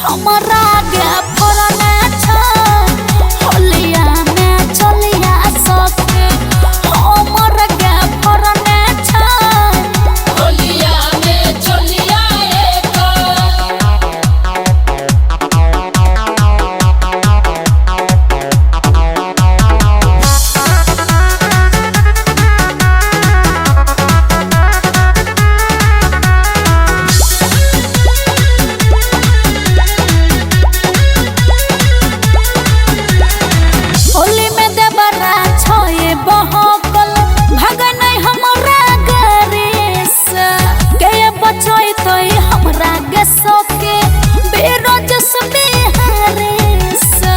हमारा गे फरने छ होलिया में चलिया सके हमारा गे फरने छ होलिया में चलिया होली में देवरा छोए बहकल भगन हमरा गरे से के बचोई तोई हमरा गे सके बेरोज से बिहारे से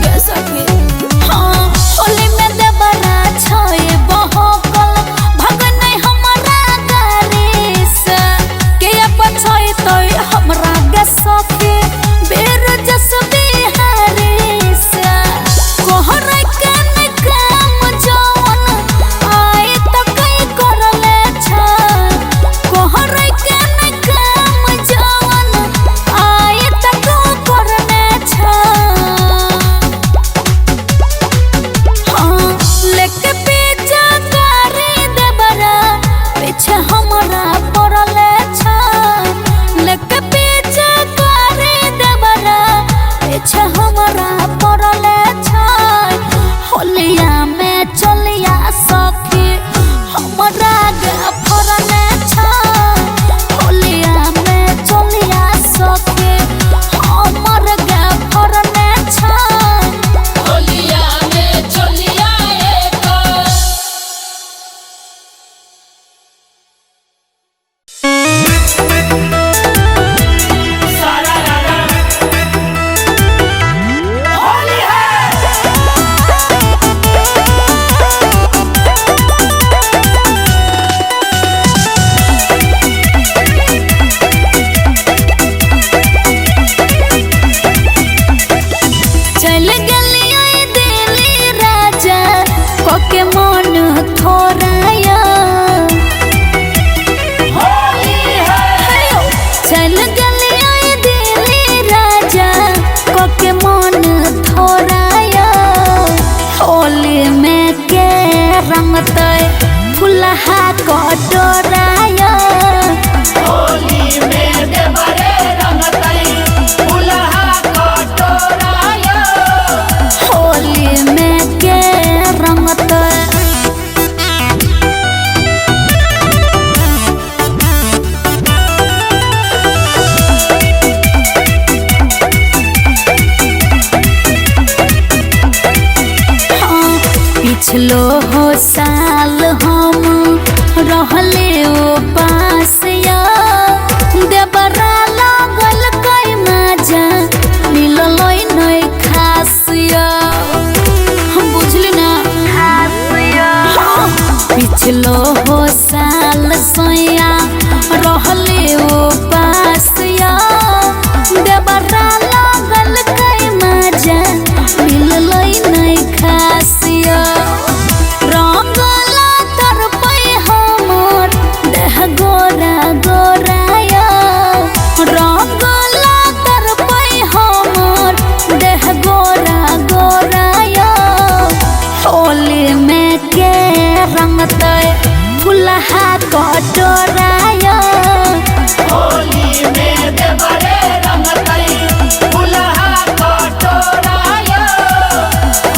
गे सके हां होली में देवरा छोए बहकल भगन हमरा गरे से के बचोई तोई हमरा गे सके बेरोज से बिहारे कोहरे के काम जवन आए तो कई करले छ कोहरे के काम जवन आए तो करले छ हां लेके पीछे करे देबरा पीछे हमरा पड़ले छ लेके पीछे करे देबरा पीछे हमरा पड़ले छ होलिया में चलिया सके हमरा गे फरने छ होलिया में चलिया सके हमर गे फरने छ होलिया में चलिया चल गलिया दिल्ली राजा कोके मन थोराया चल गलिया दिल्ली राजा कोके मन थोराया होली में के रंगते फुलहा कटोराया होली में देवरे रंगतई फुलहा कटोराया होली में के रंगते पिछलो हो साल हम रहले ओ पासिया देवरा लगल कई मजा मिललई नहीं खासिया हम बुझली ना खासिया पिछलो हो साल सोया रहले ओ पासिया देवरा लगल कई मजा मिललई नहीं खासिया रंगला तरपै हमर देह गोरा गोराया रंगला तरपै हमर देह गोरा गोराया होली में के रंगते फुलहा कटोराया होली में देवरे रंगतई फुलहा कटोराया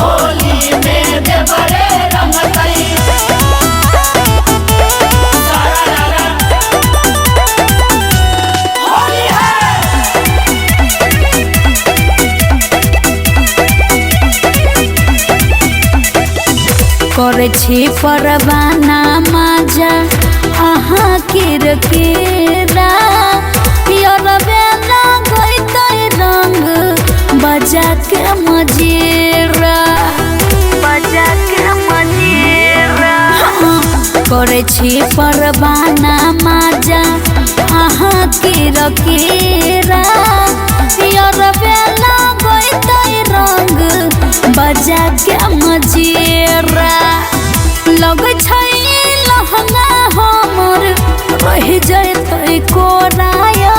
होली में देवरे रंगतई सारा होली करे छी परवाना मजा अहाँ किरकिरा पियर बेला गईते रंग बजा के मजीरा करे छी परवाना मजा अहाँ किरकिरा पियर बेला गईते रंग बजा के मजीरा लग छै लहंगा हमर रह जैतै कोराया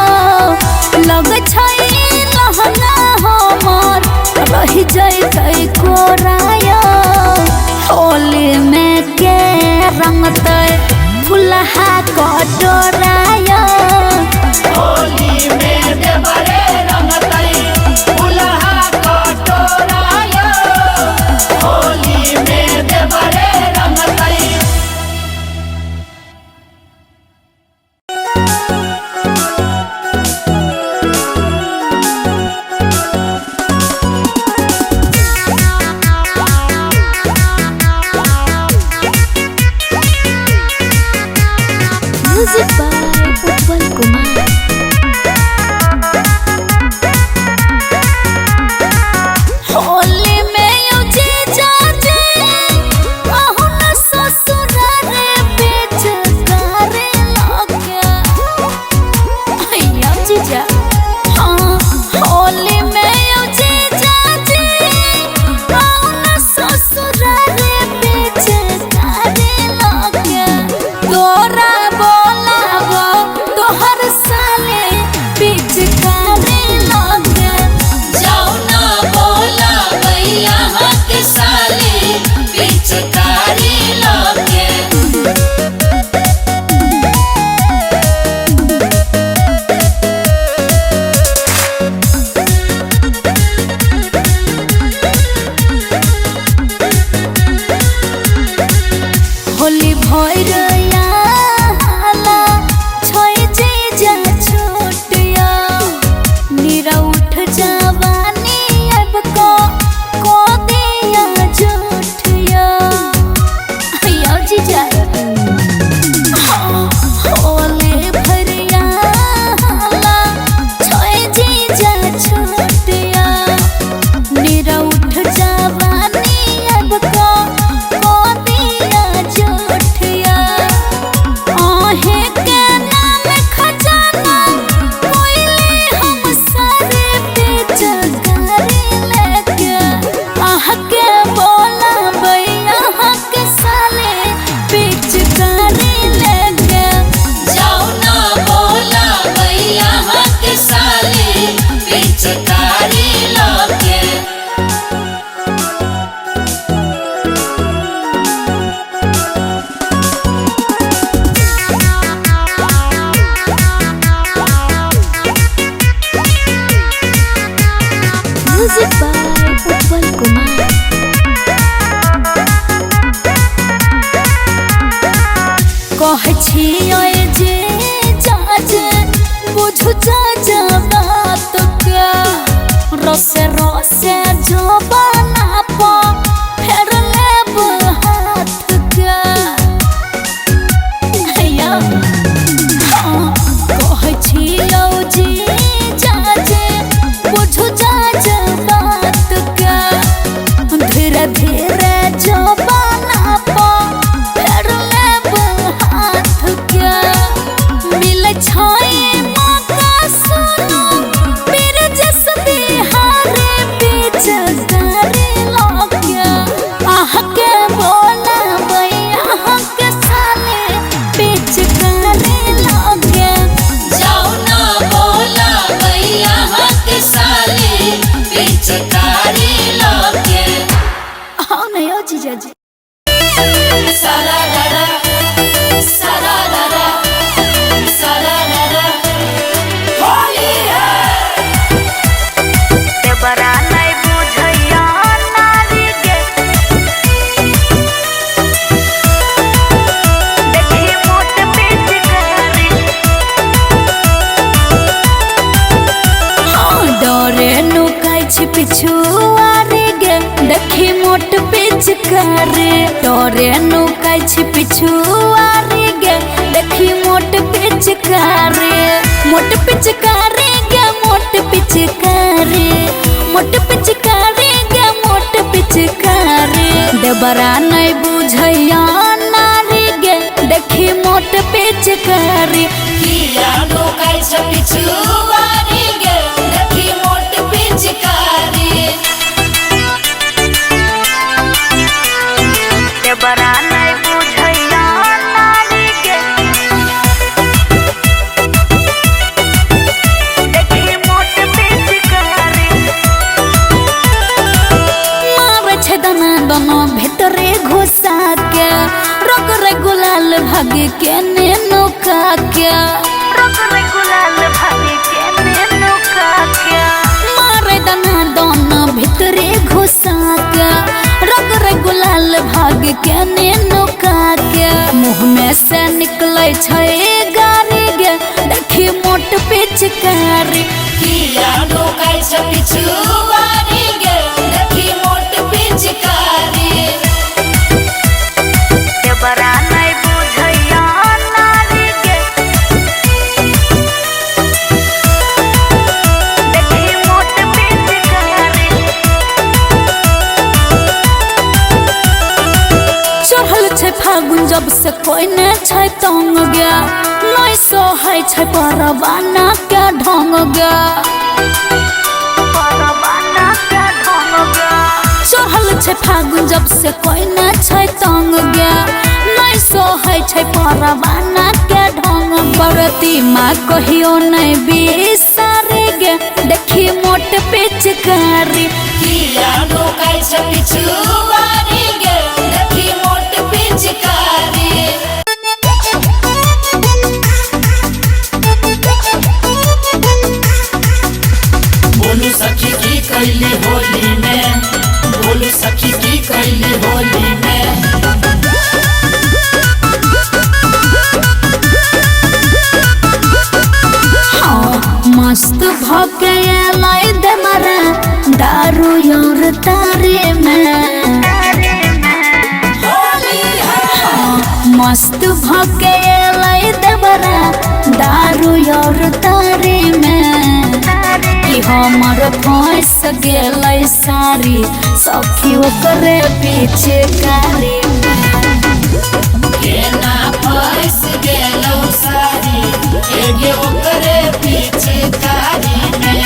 जा बात के रोसे रोसे जो बना पा फेर लेब हाथ के हैया कहै छियौ जी जाजे बुझू जा बात के धीरे धीरे जो बना पा फेर लेब हाथ के मिल छाए मौका सुनो पीर जस बिहारे बीच करे लगे आह के बोला भैया के साले बीच करे लगे जाओ ना बोला भैया के साले पिचकारी लोगे हाँ नहीं हो जीजा जी सरारा सरारा सरारा होली है बड़ा नहीं बुझैया नारी के देखी मोट पीछ करी हाँ डरे नुकाई छी पिछुआरी गे देखी मोट पीछ करे डरे नुकाई छी पिछुआरी गे देखी मोट पीछ करे मोट पीछ करे गे मोट पीछ करे मोट पीछ करे गे मोट पीछ करे देबरा नहीं बुझैया नारी गे देखी मोट पीछ करे किया लोकाई पिछुआरी गे देखी मोट पिचकारी देबरा नहीं बुझैया नारी गे देखी मोट पीछ करे मारे छे दाना दाना भीतरे घुसा के रग रे गुलाल भाग के ने नौका के रग रे गुलाल भाग के ने नौका के मारे दाना दाना भीतरे घुसा के रग रे गुलाल भाग के ने नौका के मुंह में से निकले छे गारी गे देखी मोट पिचकारी किया लोकाई पिछुआरी गे देखी मोट पिचकारी देबरा नहीं बुझैया नारी के देखी मोट पिचकारी चढ़ल छै फागुन जब से कोई ने छै तंग गया नहीं सोहै छै परवाना के ढंग गया परवाना के ढंग गया चढ़ल छै फागुन जब से कोई ने छै तंग गया नहीं सोहै छै परवाना के ढंग बरती माँ कहियो नहीं बिसारे गे देखी मोट पिचकारी किया लोकाई पिछुआरी गे देखी मोट पिचकारी बोलू सखी की कैली होली में बोलू सखी की कैली होली में मस्त भके लाई दे मरा दारू योर तारे में होली है मस्त भके लाई दे मरा दारू योर तारे में कि हमर फंस गेलै सारी सखी ओकरे पीछे कारी केना फंस गेलौ सारी एगे ओकरे पिचकारी में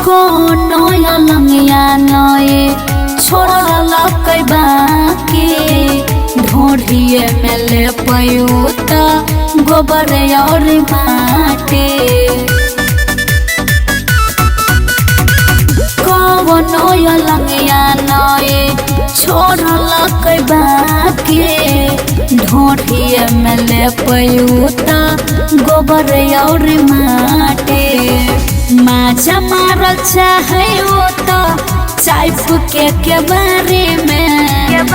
कोनो लंगिया नए छोड़ला कई बाकी ढोढ़िए में ले पयूता गोबर और माटी कवनो लंगिया नए छोड़ल कई बाकी ढोढ़िए में ले पयूता गोबर और माटे माजा मारल चाहे तो चाइफ के बारे में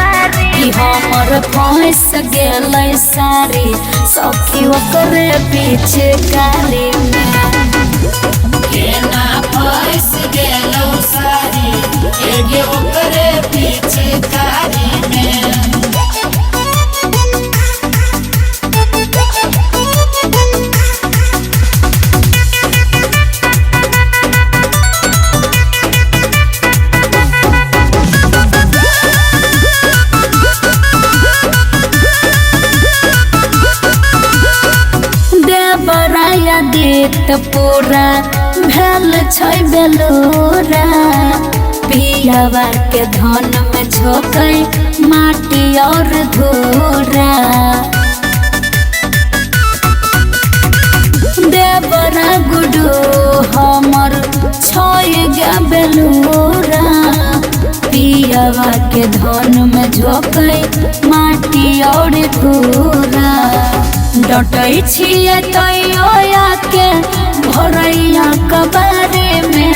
कि हमर फंस गेल सारी सखी ओकरे पीछे कारी में केना फंस गेलौ सारी एगे ओकरे पीछे कारी में बराया देत पूरा भेल छै बेलोरा पियावा के धन में झोंकै माटी और धूरा देवरा गुडू हमर छै गे बेलोरा पियावा के धन में झोंकै माटी और धूरा डटै छियै तैया के भरैया कबारे में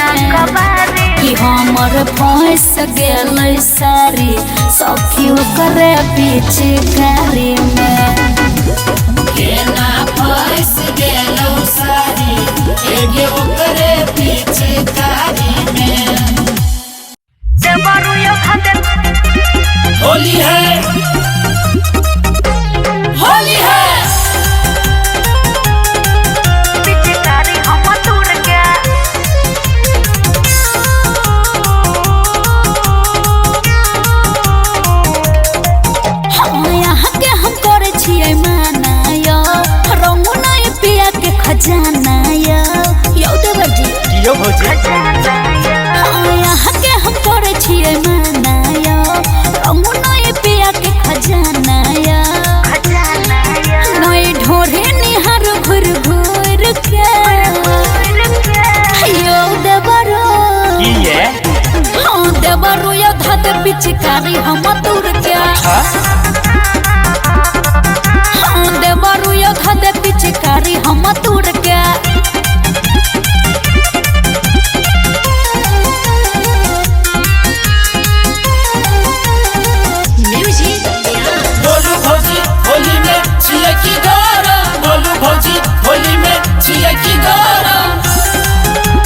कि हमर फंस गेल सारी सखी ओकरे पीछे कारी में केना फंस गेलौ सारी एगे ओकरे पीछे कारी में होली है होली है खजाना यो देवजी कियो भौजी यहाँ के हम करे छियै माना यो रंगुना ये पिया के खजाना यो नई ढोरे निहार घुर घुर के यो देवरो की ये हाँ देवरो यो धात पिचकारी हम तुर के हाँ देवरो यो धात पिचकारी हम तुर के बोलू भौजी होली में छियै की गरम बोलू भौजी होली में छियै की गरम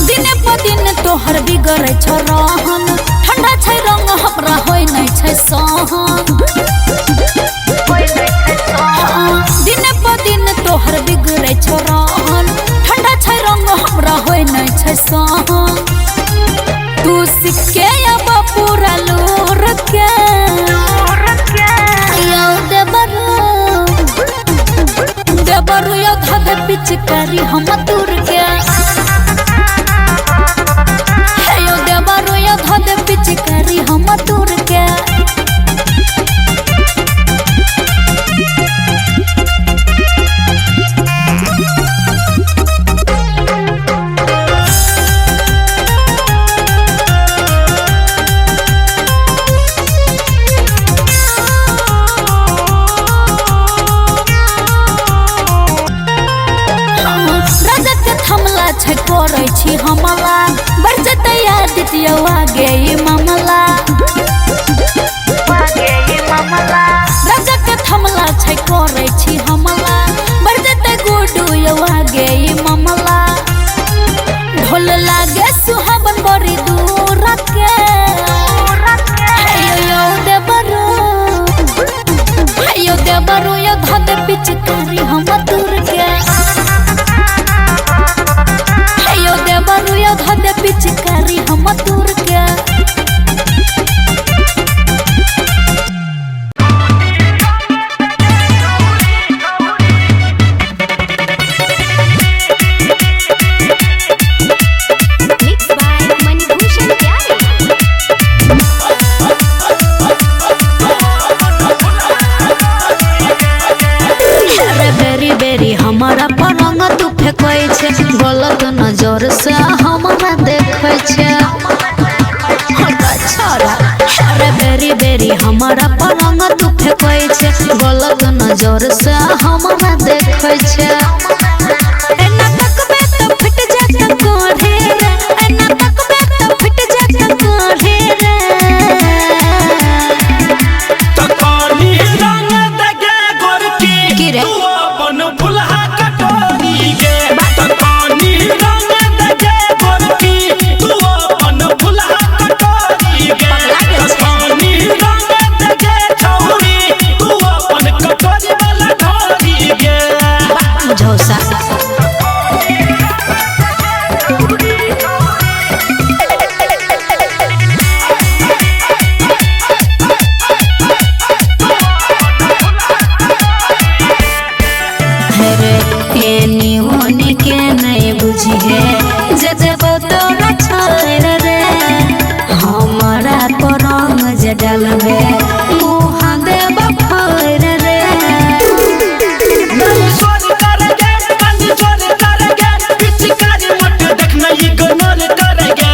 दिने प दिन तोहर बिगड़ै छ रहन ठंडा छै रंग हमरा होय नै छै सहन गलत नजर से हमरा देखे छे अरे बेरी बेरी हमारा पलंग तू फेंकै छे गलत नजर से हमरा देखे छे एना तकबे तो फिट जात कोढ़े रे एना तकबे तो फिट जात कोढ़े रे तकानी रंग दगे गोरकी रे? तू अपन फुलहा कटोरी गे तकानी रंग दगे गोरकी तू अपन फुलहा कटोरी गे तकानी रंग दगे छौरी तू अपन कटोरी वाला ढोरी गे झोसा एनी होनी के नहीं बुझी है जब तोरा छोड़ रे हमारा परंग जे डलबे मुँह देब खोर रे सोन करगे कंदी सोन करगे पिचकारी मत देखना इग्नोर करगे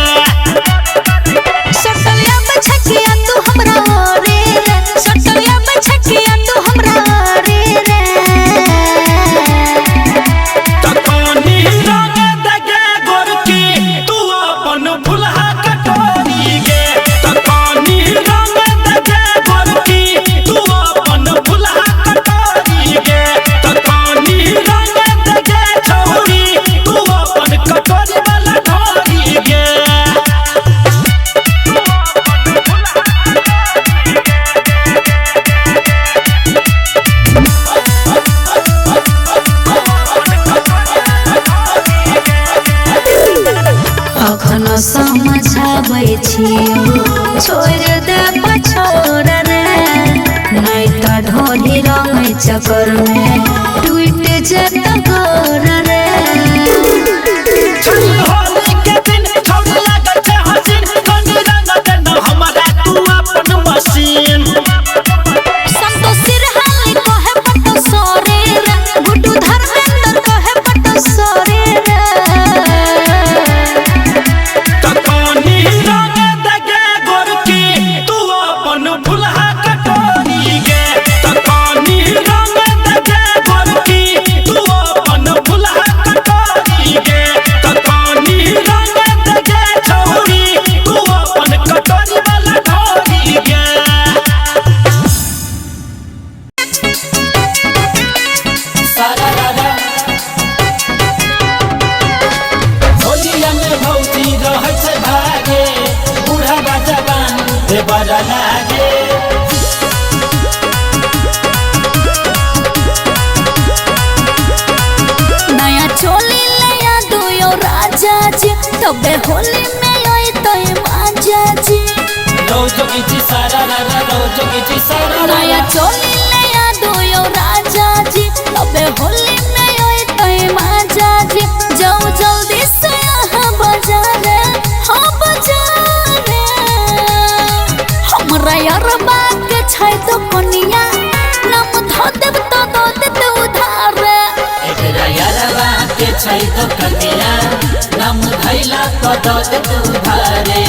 सटलिया में छकिया तू हमरा रे रे सटलिया में छकिया तू हमरा रे रे तकानी रंग दगे गोरकी तू अपन फुलहा कटोरी गे तकानी रंग दगे गोरकी तू अपन फुलहा कटोरी गे तकानी रंग दगे छौरी तू अपन कटोरी वाला ढोरी गे अखन समझाबै छियो छोड़ दे पछोड़ रे नहीं त ढोली रंग चक्कर में टूट जेत गोर रे छल होली के दिन छोड़ लागल छे हसीन कंदी रंग देना हमरा तू अपन मशीन संतोषी हाली कहे पटो सोरे रे गुड्डू धर्मेंद्र कहे पटो सोरे रे तकानी रंग दगे गोरकी तू अपन फुलहा कटोरी गे तकानी रंग दगे गोरकी तू अपन फुलहा कटोरी गे तकानी रंग दगे छौरी तू अपन कटोरी वाला ढोरी गे सारा रारा होलिया में भौजी रहै छै भागे बूढ़ा बा जवान रे बड़ा लागे नया चोली नया दुयो राजा जी तबे होली में आई तो माजा जी लो जोगी जी सारा रारा लो जोगी जी सारा नया चोली नया दुयो राजा जी तबे होली में आई तो माजा जी जाओ जल्दी से यहाँ बाजारे हाँ बाजारे हमरा यार बाग छै तो कोनिया नाम धो देब तो दो देत उधार एकरा यारवा के छै तो कन्या नाम धैला तो दो दे तू धारे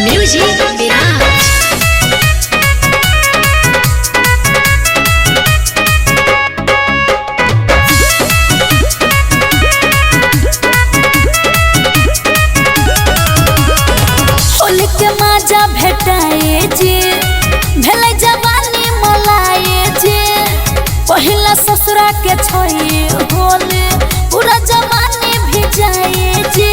म्यूजिक विराज होली के माजा भेटाए जे भेलै जवानी मलाए जे पहिला ससुरा के छोई होली पूरा जवानी भी जाए जे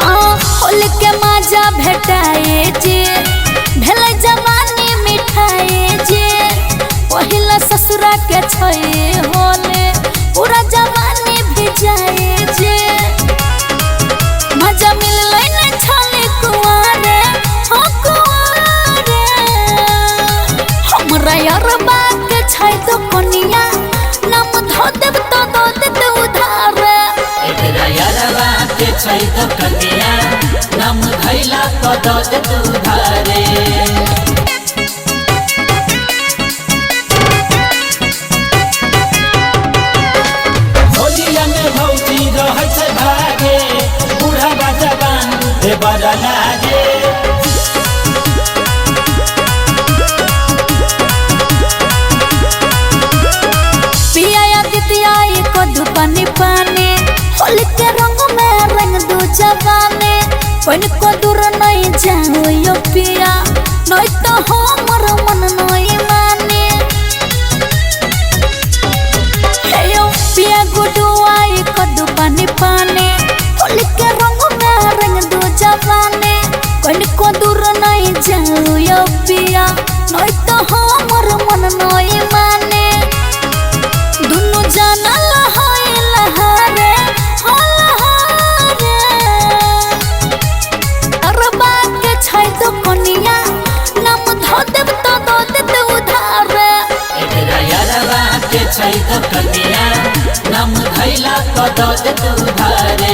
होली के माजा भेटाए जे भेलै जवानी मिठाए जे पहिला ससुरा के छोई होली पूरा जवानी भी जाए जे मजा मिललै न छले कुआरे हो कुआरे हमरा यार बाग छै तो कोनिया नाम धो देब तो दो देत उधार एकरा यारवा के छै तो कन्या नाम धैला तो दो दे तू धारे बर लागे। पिया दितिया कदू पानी पानी होली के रंग में रंग दो जवानी कोई को दूर नहीं जाओ यो पिया नहीं तो हमर मन नहीं माने हे यो पिया गुडू आई कदू पानी पानी होली के रंग में रंग दो जवानी कोई को दूर नहीं जाओ यो पिया नहीं तो हमर मन नहीं माने दुनु जाना लहाए लहारे लहारे अरबा के छाई तो कनिया नाम धो देब तो दो देते उधारे एकरा यारवा के छै तो कनिया नाम धैला तो दो देते उधारे।